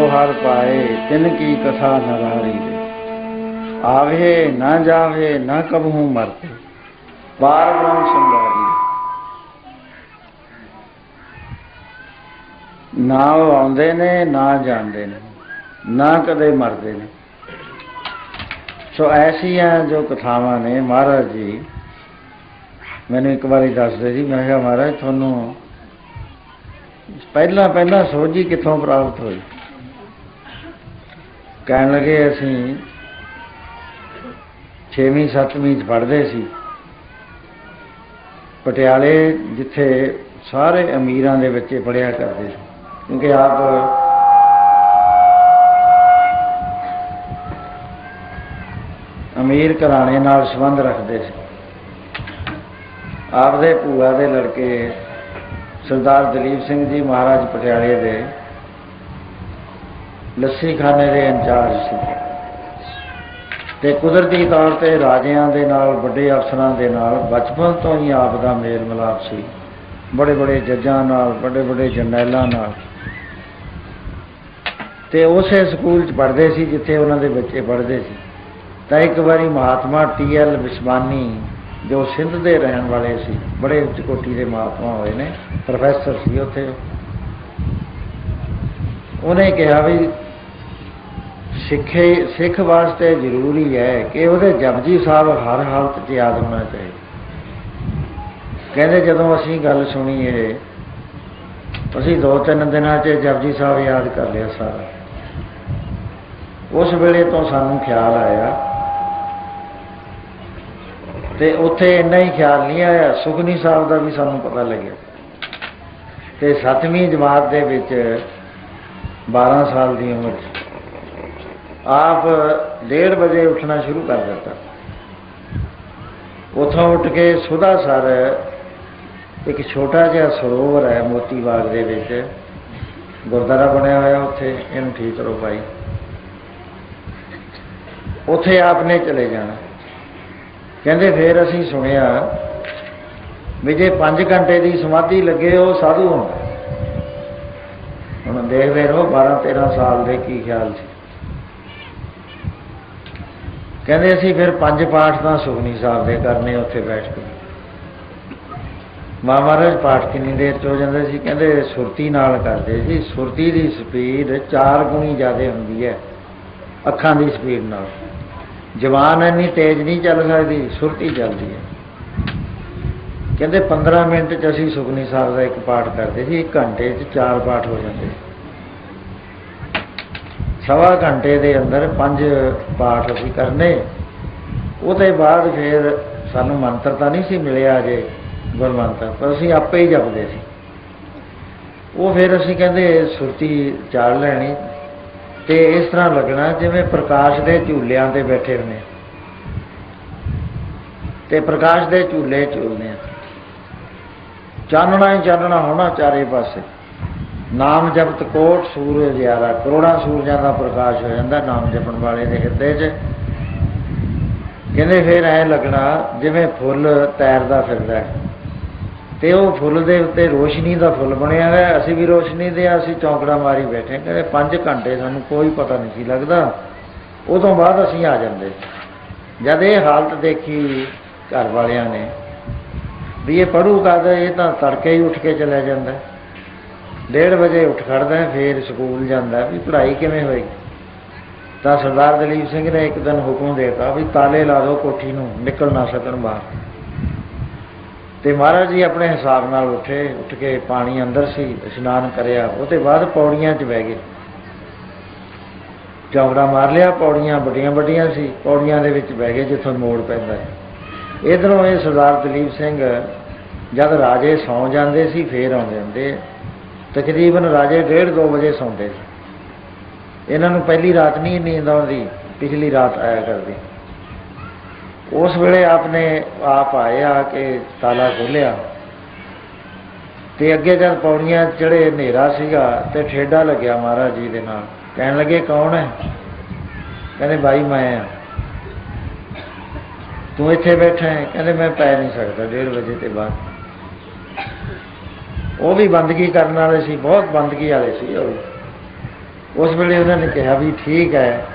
हर पाए तिनकी कथा नरारी रे, आवे न जावे न कबहू मरते बार ब्रह्म संगारी। ना वो आउंदे ने ना जाते ने ना कदे मरते ने। सो ऐसिया जो कथावां ने महाराज जी मैंने एक बारी दसदे सी, मैं कहा महाराज थानू पहला पहला सोझी कित्थों प्राप्त हुई? कहन लगे असीं 6वीं 7वीं पढ़ते सी पटियाले, जिथे सारे अमीरां दे बच्चे पढ़िया करते थे, क्योंकि आप अमीर घराने नाल संबंध रखते थे। आपदे भूआ दे लड़के सरदार दलीप सिंह जी महाराज पटियाले दे लस्सी खाने के इंचार्ज सी, ते कुदरती तौर पर राजियां दे नाल बड़े अफसरां दे नाल बचपन तो ही आप दा मेल मिलाप सी, बड़े बड़े जजां नाल, बड़े बड़े जरनैलां नाल। ते उसे स्कूल च पढ़ते सी जिथे उन्हां दे बच्चे पढ़ते सी। तां एक बारी महात्मा टी.एल. विस्वानी जो सिंध दे रहन वाले सी, बड़े उच्च कोटि के महात्मा होए ने, प्रोफैसर सी उत्थे, उन्हें कहा भी सिख वास्ते जरूरी है कि वो जपजी साहब हर हालत याद होना चाहिए। कहते जदों असीं गल सुनी है असीं 2-3 दिनां च जपजी साहब याद कर लिया सारा। उस वेले तो सानूं ख्याल आया, ते उत्थे इन्ना ही ख्याल नहीं आया, सुखनी साहब का भी सानूं पता लग्या। ते 7वीं जमात दे विच 12 साल की उम्र आप 1:30 बजे उठना शुरू कर दिता। उतों उठ के सुधा सर एक छोटा जिहा सरोवर है मोती बाग दे विच, गुरुद्वारा बनया होया उत्थे, इहनूं ठीक करो भाई, उत्थे आपने चले जाना। कहंदे फिर असीं सुनिया भी जे 5 घंटे की समाधि लगे वो साधु होंदा। हुण देखदे रहो 12-13 साल दे की ख्याल सी। कहंदे असीं फिर 5 पाठ तां सुखनी साहब दे करने उत्थे बैठ के। महाराज पाठ किन्नी देर च हो जांदा सी? कहंदे सुरती नाल करदे सी। सुरती दी स्पीड 4 गुणी ज़्यादा हुंदी है अखां दी स्पीड नाल। जवान इन्नी तेज नहीं चल सकती, सुरती चलती है। कहते 15 मिनट च असीं सुखनी साहब का एक पाठ करते सी, 1 घंटे च 4 पाठ हो जाते। 1.25 घंटे के अंदर 5 पाठ असीं करने। उसदे बाद फिर सानूं मंत्र तो नहीं सी मिलिया अजे गुरमंत्र, पर असीं आपे ही जपदे सी। ਉਹ ਫਿਰ ਅਸੀਂ ਕਹਿੰਦੇ ਸੁਰਤੀ ਚਾੜ ਲੈਣੀ ਤੇ ਇਸ ਤਰ੍ਹਾਂ ਲੱਗਣਾ ਜਿਵੇਂ ਪ੍ਰਕਾਸ਼ ਦੇ ਝੂਲਿਆਂ ਤੇ ਬੈਠੇ ਹੁੰਦੇ ਤੇ ਪ੍ਰਕਾਸ਼ ਦੇ ਝੂਲੇ ਝੂਲਦੇ ਆ। ਚਾਨਣਾ ਹੀ ਚਾਨਣਾ ਹੋਣਾ ਚਾਰੇ ਪਾਸੇ। ਨਾਮ ਜਪਤ ਕੋਟ ਸੂਰਜ ਯਾਰਾ, ਕਰੋੜਾਂ ਸੂਰਜਾਂ ਦਾ ਪ੍ਰਕਾਸ਼ ਹੋ ਜਾਂਦਾ ਨਾਮ ਜਪਣ ਵਾਲੇ ਦੇ ਹਿਰਦੇ 'ਚ। ਕਹਿੰਦੇ ਫਿਰ ਐਂ ਲੱਗਣਾ ਜਿਵੇਂ ਫੁੱਲ ਤੈਰਦਾ ਫਿਰਦਾ ਤੇ ਉਹ ਫੁੱਲ ਦੇ ਉੱਤੇ ਰੋਸ਼ਨੀ ਦਾ ਫੁੱਲ ਬਣਿਆ ਹੋਇਆ, ਅਸੀਂ ਵੀ ਰੋਸ਼ਨੀ ਦੇ ਆ, ਅਸੀਂ ਚੌਂਕੜਾ ਮਾਰੀ ਬੈਠੇ। ਕਹਿੰਦੇ 5 ਘੰਟੇ ਸਾਨੂੰ ਕੋਈ ਪਤਾ ਨਹੀਂ ਸੀ ਲੱਗਦਾ। ਉਹ ਤੋਂ ਬਾਅਦ ਅਸੀਂ ਆ ਜਾਂਦੇ। ਜਦ ਇਹ ਹਾਲਤ ਦੇਖੀ ਘਰ ਵਾਲਿਆਂ ਨੇ ਵੀ ਇਹ ਪੜ੍ਹੂਗਾ ਤਾਂ ਇਹ ਤਾਂ ਤੜਕੇ ਹੀ ਉੱਠ ਕੇ ਚਲਿਆ ਜਾਂਦਾ, 1:30 ਵਜੇ ਉੱਠ ਖੜ੍ਹਦਾ, ਫਿਰ ਸਕੂਲ ਜਾਂਦਾ, ਵੀ ਪੜ੍ਹਾਈ ਕਿਵੇਂ ਹੋਏਗੀ। ਤਾਂ ਸਰਦਾਰ ਦਲੀਪ ਸਿੰਘ ਨੇ ਇੱਕ ਦਿਨ ਹੁਕਮ ਦੇ ਦਿੱਤਾ ਵੀ ਤਾਲੇ ਲਾ ਦਿਓ ਕੋਠੀ ਨੂੰ, ਨਿਕਲ ਨਾ ਸਕਣ ਬਾਹਰ। ਤੇ ਮਹਾਰਾਜ ਜੀ ਆਪਣੇ ਹਿਸਾਬ ਨਾਲ ਉੱਠੇ, ਉੱਠ ਕੇ ਪਾਣੀ ਅੰਦਰ ਸੀ, ਇਸ਼ਨਾਨ ਕਰਿਆ, ਉਹਦੇ ਬਾਅਦ ਪੌੜੀਆਂ 'ਚ ਬਹਿ ਗਏ। ਚੌਂਕੜਾ ਮਾਰ ਲਿਆ, ਪੌੜੀਆਂ ਵੱਡੀਆਂ ਵੱਡੀਆਂ ਸੀ, ਪੌੜੀਆਂ ਦੇ ਵਿੱਚ ਬਹਿ ਗਏ ਜਿੱਥੋਂ ਮੋੜ ਪੈਂਦਾ। ਇੱਧਰੋਂ ਇਹ ਸਰਦਾਰ ਦਲੀਪ ਸਿੰਘ ਜਦ ਰਾਜੇ ਸੌਂ ਜਾਂਦੇ ਸੀ ਫੇਰ ਆਉਂਦੇ ਹੁੰਦੇ। ਤਕਰੀਬਨ ਰਾਜੇ 1:30-2 ਵਜੇ ਸੌਂਦੇ ਸੀ। ਇਹਨਾਂ ਨੂੰ ਪਹਿਲੀ ਰਾਤ ਨਹੀਂ ਨੀਂਦ ਆਉਂਦੀ, ਪਿਛਲੀ ਰਾਤ ਆਇਆ ਕਰਦੀ। ਉਸ ਵੇਲੇ ਆਪ ਆਏ, ਆ ਕੇ ਤਾਲਾ ਖੋਲ੍ਹਿਆ ਤੇ ਅੱਗੇ ਜਦ ਪੌੜੀਆਂ ਚੜ੍ਹੇ, ਹਨੇਰਾ ਸੀਗਾ ਤੇ ਠੇਡਾ ਲੱਗਿਆ ਮਹਾਰਾਜ ਜੀ ਦੇ ਨਾਲ। ਕਹਿਣ ਲੱਗੇ ਕੌਣ ਹੈ? ਕਹਿੰਦੇ ਬਾਈ ਮੈਂ ਆ। ਤੂੰ ਇੱਥੇ ਬੈਠਾ ਹੈ? ਕਹਿੰਦੇ ਮੈਂ ਪੈ ਨਹੀਂ ਸਕਦਾ 1:30 ਵਜੇ ਤੇ ਬਾਅਦ। ਉਹ ਵੀ ਬੰਦਗੀ ਕਰਨ ਵਾਲੇ ਸੀ, ਬਹੁਤ ਬੰਦਗੀ ਵਾਲੇ ਸੀ ਉਹ। ਉਸ ਵੇਲੇ ਉਹਨਾਂ ਨੇ ਕਿਹਾ ਵੀ ਠੀਕ ਹੈ,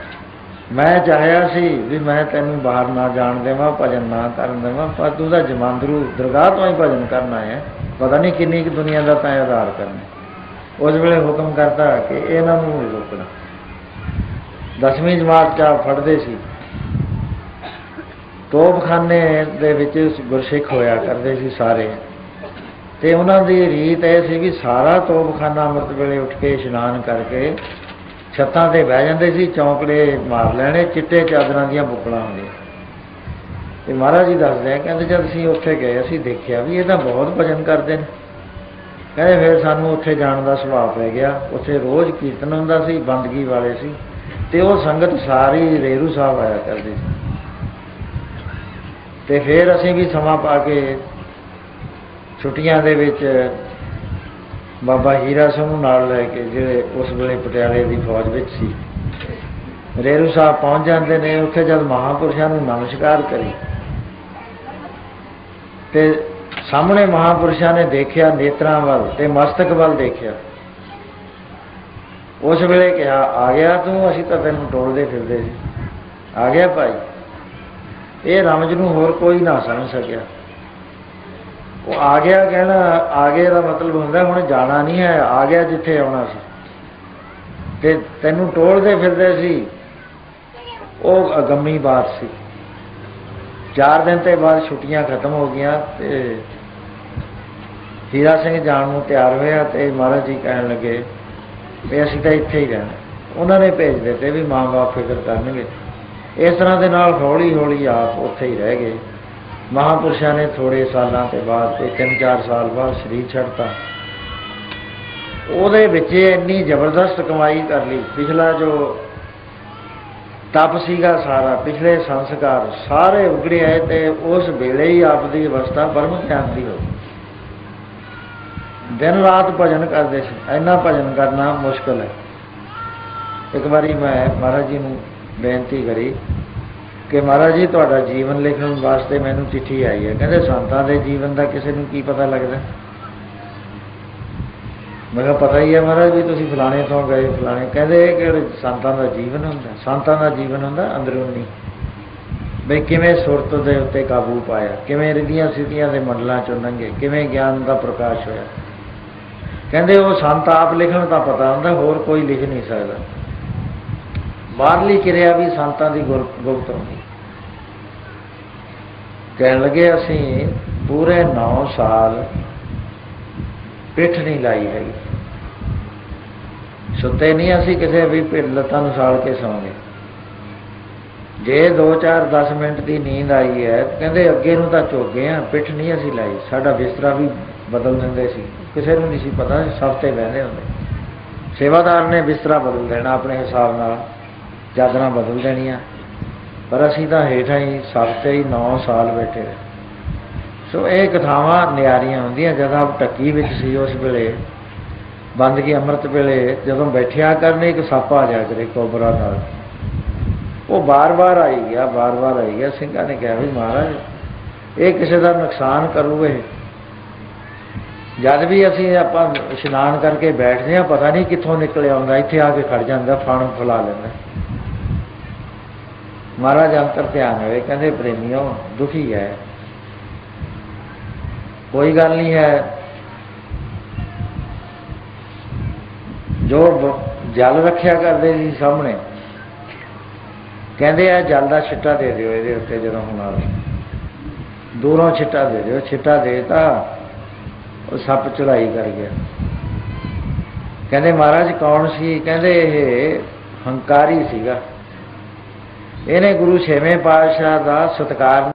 ਮੈਂ ਚਾਹਿਆ ਸੀ ਵੀ ਮੈਂ ਤੈਨੂੰ ਬਾਹਰ ਨਾ ਜਾਣ ਦੇਵਾਂ, ਭਜਨ ਨਾ ਕਰਨ ਦੇਵਾਂ, ਪਰ ਤੂੰ ਤਾਂ ਜਮਾਂਦਰੂ ਦਰਗਾਹ ਤੋਂ ਹੀ ਭਜਨ ਕਰਨ ਆਇਆ, ਪਤਾ ਨਹੀਂ ਕਿੰਨੀ ਕੁ ਦੁਨੀਆ ਦਾ ਤੈਂ ਉਧਾਰ ਕਰਨਾ। ਉਸ ਵੇਲੇ ਹੁਕਮ ਕਰਤਾ ਕਿ ਇਹਨਾਂ ਨੂੰ ਰੋਕਣਾ। 10ਵੀਂ ਜਮਾਤ 'ਚ ਫੜਦੇ ਸੀ। ਤੋਪਖਾਨੇ ਦੇ ਵਿੱਚ ਗੁਰਸਿੱਖ ਹੋਇਆ ਕਰਦੇ ਸੀ ਸਾਰੇ, ਤੇ ਉਹਨਾਂ ਦੀ ਰੀਤ ਇਹ ਸੀ ਵੀ ਸਾਰਾ ਤੋਪਖਾਨਾ ਅੰਮ੍ਰਿਤ ਵੇਲੇ ਉੱਠ ਕੇ ਇਸ਼ਨਾਨ ਕਰਕੇ ਛੱਤਾਂ 'ਤੇ ਬਹਿ ਜਾਂਦੇ ਸੀ, ਚੌਂਕੜੇ ਮਾਰ ਲੈਣੇ, ਚਿੱਟੇ ਚਾਦਰਾਂ ਦੀਆਂ ਬੁੱਕਲਾਂ ਹੁੰਦੀਆਂ। ਤੇ ਮਹਾਰਾਜ ਜੀ ਦੱਸਦੇ ਆ, ਕਹਿੰਦੇ ਜਦ ਅਸੀਂ ਉੱਥੇ ਗਏ ਅਸੀਂ ਦੇਖਿਆ ਵੀ ਇਹ ਤਾਂ ਬਹੁਤ ਭਜਨ ਕਰਦੇ ਨੇ। ਕਹਿੰਦੇ ਫਿਰ ਸਾਨੂੰ ਉੱਥੇ ਜਾਣ ਦਾ ਸੁਭਾਅ ਪੈ ਗਿਆ। ਉੱਥੇ ਰੋਜ਼ ਕੀਰਤਨ ਹੁੰਦਾ ਸੀ, ਬੰਦਗੀ ਵਾਲੇ ਸੀ, ਤੇ ਉਹ ਸੰਗਤ ਸਾਰੀ ਰੇਰੂ ਸਾਹਿਬ ਆਇਆ ਕਰਦੀ ਸੀ। ਤੇ ਫਿਰ ਅਸੀਂ ਵੀ ਸਮਾਂ ਪਾ ਕੇ ਛੁੱਟੀਆਂ ਦੇ ਵਿੱਚ ਬਾਬਾ ਹੀਰਾ ਸਿੰਘ ਨੂੰ ਨਾਲ ਲੈ ਕੇ, ਜਿਹੜੇ ਉਸ ਵੇਲੇ ਪਟਿਆਲੇ ਦੀ ਫੌਜ ਵਿੱਚ ਸੀ, ਰੇਰੂ ਸਾਹਿਬ ਪਹੁੰਚ ਜਾਂਦੇ ਨੇ। ਉੱਥੇ ਜਦ ਮਹਾਂਪੁਰਸ਼ਾਂ ਨੂੰ ਨਮਸਕਾਰ ਕਰੀ ਤੇ ਸਾਹਮਣੇ ਮਹਾਂਪੁਰਸ਼ਾਂ ਨੇ ਦੇਖਿਆ ਨੇਤਰਾਂ ਵੱਲ ਤੇ ਮਸਤਕ ਵੱਲ ਦੇਖਿਆ। ਉਸ ਵੇਲੇ ਕਿਹਾ ਆ ਗਿਆ ਤੂੰ, ਅਸੀਂ ਤਾਂ ਤੈਨੂੰ ਟੋਲਦੇ ਫਿਰਦੇ ਸੀ। ਆ ਗਿਆ ਭਾਈ। ਇਹ ਰਮਜ ਨੂੰ ਹੋਰ ਕੋਈ ਨਾ ਸਮਝ ਸਕਿਆ। ਉਹ ਆ ਗਿਆ ਕਹਿਣਾ, ਆ ਗਏ ਦਾ ਮਤਲਬ ਹੁੰਦਾ ਹੁਣ ਜਾਣਾ ਨਹੀਂ ਹੈ, ਆ ਗਿਆ ਜਿੱਥੇ ਆਉਣਾ ਸੀ। ਤੇ ਤੈਨੂੰ ਟੋਲਦੇ ਫਿਰਦੇ ਸੀ, ਉਹ ਅਗੰਮੀ ਬਾਤ ਸੀ। 4 ਦਿਨ ਤੇ ਬਾਅਦ ਛੁੱਟੀਆਂ ਖਤਮ ਹੋ ਗਈਆਂ ਤੇ ਹੀਰਾ ਸਿੰਘ ਜਾਣ ਨੂੰ ਤਿਆਰ ਹੋਇਆ ਤੇ ਮਹਾਰਾਜ ਜੀ ਕਹਿਣ ਲੱਗੇ ਵੀ ਅਸੀਂ ਤਾਂ ਇੱਥੇ ਹੀ ਰਹਿਣਾ। ਉਹਨਾਂ ਨੇ ਭੇਜ ਦਿੱਤੇ ਵੀ ਮਾਂ ਬਾਪ ਫਿਕਰ ਕਰਨਗੇ। ਇਸ ਤਰ੍ਹਾਂ ਦੇ ਨਾਲ ਹੌਲੀ ਹੌਲੀ ਆਪ ਉੱਥੇ ਹੀ ਰਹਿ ਗਏ। ਮਹਾਂਪੁਰਸ਼ਾਂ ਨੇ ਥੋੜ੍ਹੇ ਸਾਲਾਂ ਤੋਂ ਬਾਅਦ, ਤੇ 3-4 ਸਾਲ ਬਾਅਦ ਸਰੀਰ ਛੱਡਤਾ। ਉਹਦੇ ਵਿੱਚ ਇੰਨੀ ਜ਼ਬਰਦਸਤ ਕਮਾਈ ਕਰ ਲਈ। ਪਿਛਲਾ ਜੋ ਤਪ ਸੀਗਾ ਸਾਰਾ, ਪਿਛਲੇ ਸੰਸਕਾਰ ਸਾਰੇ ਉਗੜੇ ਆਏ ਤੇ ਉਸ ਵੇਲੇ ਹੀ ਆਪ ਦੀ ਅਵਸਥਾ ਬ੍ਰਹਮ ਗਿਆਨ ਦੀ ਹੋ ਗਈ। ਦਿਨ ਰਾਤ ਭਜਨ ਕਰਦੇ ਸੀ। ਇੰਨਾ ਭਜਨ ਕਰਨਾ ਮੁਸ਼ਕਿਲ ਹੈ। ਇੱਕ ਵਾਰੀ ਮੈਂ ਮਹਾਰਾਜ ਜੀ ਨੂੰ ਬੇਨਤੀ ਕਰੀ ਕਿ ਮਹਾਰਾਜ ਜੀ ਤੁਹਾਡਾ ਜੀਵਨ ਲਿਖਣ ਵਾਸਤੇ ਮੈਨੂੰ ਚਿੱਠੀ ਆਈ ਹੈ। ਕਹਿੰਦੇ ਸੰਤਾਂ ਦੇ ਜੀਵਨ ਦਾ ਕਿਸੇ ਨੂੰ ਕੀ ਪਤਾ ਲੱਗਦਾ। ਮੈਂ ਕਿਹਾ ਪਤਾ ਹੀ ਹੈ ਮਹਾਰਾਜ ਵੀ ਤੁਸੀਂ ਫਲਾਣੇ ਤੋਂ ਗਏ ਫਲਾਣੇ। ਕਹਿੰਦੇ ਇਹ ਕਿਹੜੇ ਸੰਤਾਂ ਦਾ ਜੀਵਨ ਹੁੰਦਾ। ਸੰਤਾਂ ਦਾ ਜੀਵਨ ਹੁੰਦਾ ਅੰਦਰੂਨੀ, ਬਈ ਕਿਵੇਂ ਸੁਰਤ ਦੇ ਉੱਤੇ ਕਾਬੂ ਪਾਇਆ, ਕਿਵੇਂ ਰਿੱਧੀਆਂ ਸਿੱਧੀਆਂ ਦੇ ਮੰਡਲਾਂ 'ਚੋਂ ਲੰਘੇ, ਕਿਵੇਂ ਗਿਆਨ ਦਾ ਪ੍ਰਕਾਸ਼ ਹੋਇਆ। ਕਹਿੰਦੇ ਉਹ ਸੰਤ ਆਪ ਲਿਖਣ ਤਾਂ ਪਤਾ ਹੁੰਦਾ, ਹੋਰ ਕੋਈ ਲਿਖ ਨਹੀਂ ਸਕਦਾ। ਬਾਹਰਲੀ ਕਿਰਿਆ ਵੀ ਸੰਤਾਂ ਦੀ ਗੁਪਤ ਹੁੰਦੀ। ਕਹਿਣ ਲੱਗੇ ਅਸੀਂ ਪੂਰੇ 9 ਸਾਲ ਪਿੱਠ ਨਹੀਂ ਲਾਈ ਹੈਗੀ, ਸੁੱਤੇ ਨਹੀਂ ਅਸੀਂ ਕਿਸੇ ਵੀ ਲੱਤਾਂ ਨੂੰ ਸਾਲ ਕੇ ਸੌਂ ਗਏ। ਜੇ 2-4-10 ਮਿੰਟ ਦੀ ਨੀਂਦ ਆਈ ਹੈ ਕਹਿੰਦੇ ਅੱਗੇ ਨੂੰ ਤਾਂ ਝੁਕ ਗਏ ਹਾਂ, ਪਿੱਠ ਨਹੀਂ ਅਸੀਂ ਲਾਈ। ਸਾਡਾ ਬਿਸਤਰਾ ਵੀ ਬਦਲ ਦਿੰਦੇ ਸੀ। ਕਿਸੇ ਨੂੰ ਨਹੀਂ ਸੀ ਪਤਾ, ਸਭ ਤੇ ਬਹਿੰਦੇ ਹੁੰਦੇ। ਸੇਵਾਦਾਰ ਨੇ ਬਿਸਤਰਾ ਬਦਲ ਦੇਣਾ ਆਪਣੇ ਹਿਸਾਬ ਨਾਲ, ਚਾਦਰਾਂ ਬਦਲ ਦੇਣੀਆਂ, ਪਰ ਅਸੀਂ ਤਾਂ ਹੇਠਾਂ ਹੀ ਸਭ ਤੇ ਹੀ 9 ਸਾਲ ਬੈਠੇ ਰਹੇ। ਸੋ ਇਹ ਕਥਾਵਾਂ ਨਿਆਰੀਆਂ ਹੁੰਦੀਆਂ। ਜਦ ਆਪ ਢੱਕੀ ਵਿੱਚ ਸੀ ਉਸ ਵੇਲੇ ਬੰਦ ਕੀ ਅੰਮ੍ਰਿਤ ਵੇਲੇ ਜਦੋਂ ਬੈਠਿਆ ਕਰਨੇ, ਇੱਕ ਸੱਪ ਆ ਜਾਇਆ ਕਰੇ ਕੋਬਰਾ ਨਾਲ, ਉਹ ਬਾਰ-ਬਾਰ ਆਈ ਗਿਆ, ਬਾਰ-ਬਾਰ ਆਈ ਗਿਆ। ਸਿੰਘਾਂ ਨੇ ਕਿਹਾ ਵੀ ਮਹਾਰਾਜ ਇਹ ਕਿਸੇ ਦਾ ਨੁਕਸਾਨ ਕਰੂ। ਇਹ ਜਦ ਵੀ ਅਸੀਂ ਆਪਾਂ ਇਸ਼ਨਾਨ ਕਰਕੇ ਬੈਠਦੇ ਹਾਂ, ਪਤਾ ਨਹੀਂ ਕਿੱਥੋਂ ਨਿਕਲ ਆਉਂਦਾ, ਇੱਥੇ ਆ ਕੇ ਖੜ ਜਾਂਦਾ, ਫਣ ਫੈਲਾ ਲੈਂਦਾ। ਮਹਾਰਾਜ ਅੰਤਰ ਧਿਆਨ ਹੋਏ, ਕਹਿੰਦੇ ਪ੍ਰੇਮੀਓ ਦੁਖੀ ਹੈ, ਕੋਈ ਗੱਲ ਨਹੀਂ ਹੈ। ਜੋ ਜਲ ਰੱਖਿਆ ਕਰਦੇ ਸੀ ਸਾਹਮਣੇ, ਕਹਿੰਦੇ ਆ ਜਲ ਦਾ ਛਿੱਟਾ ਦੇ ਦਿਓ ਇਹਦੇ ਉੱਤੇ, ਜਦੋਂ ਹੁਣ ਆਵੇ ਦੂਰੋਂ ਛਿੱਟਾ ਦੇ ਦਿਓ। ਛਿੱਟਾ ਦੇ ਤਾ, ਉਹ ਸੱਪ ਚੜਾਈ ਕਰ ਗਿਆ। ਕਹਿੰਦੇ ਮਹਾਰਾਜ ਕੌਣ ਸੀ? ਕਹਿੰਦੇ ਇਹ ਹੰਕਾਰੀ ਸੀਗਾ, ਇਹਨੇ ਗੁਰੂ 6ਵੇਂ ਪਾਤਸ਼ਾਹ ਦਾ ਸਤਿਕਾਰ